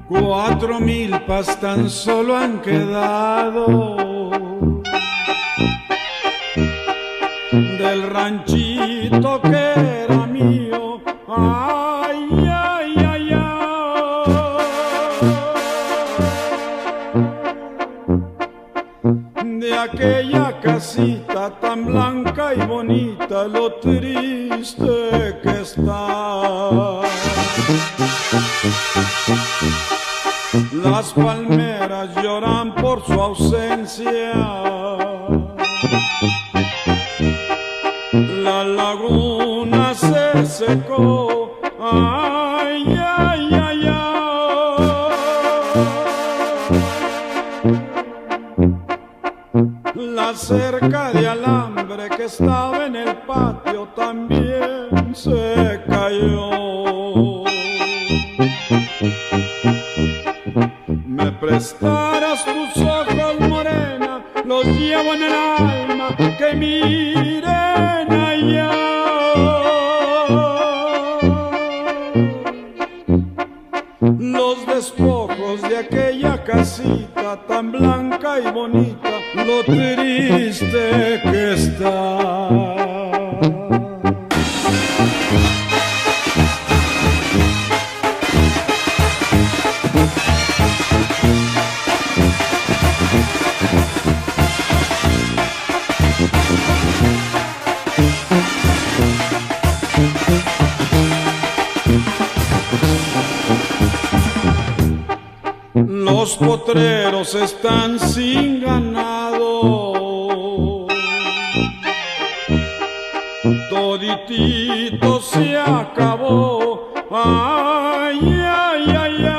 Cuatro milpas tan solo han quedado del ranchito que era mío. Ay, ay, ay, ay. De aquella casita tan blanca y bonita, lo triste que está. Las palmeras lloran por su ausencia, la laguna se secó. Ay, ay, ay, ay. La cerca de alambre que estaba en el patio también se cayó. Me prestarás tus ojos, morena, los llevo en el alma, que miren allá. Los despojos de aquella casita tan blanca y bonita, lo triste que está. Los potreros están sin ganado, toditito se acabó. Ay, ay, ay, ay.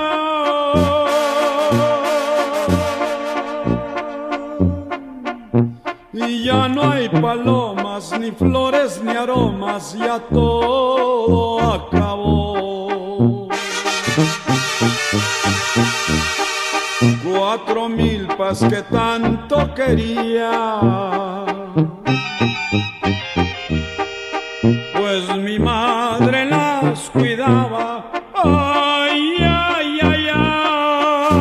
Y ya no hay palomas, ni flores, ni aromas, ya todo acabó. 4 milpas que tanto quería, pues mi madre las cuidaba. Ay, ay, ay, ay.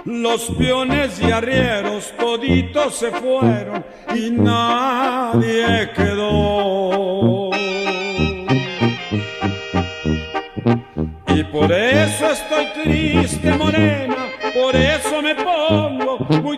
Los peones y arrieros toditos se fueron y nadie quedó. Y por eso estoy triste, morena, por eso me pongo muy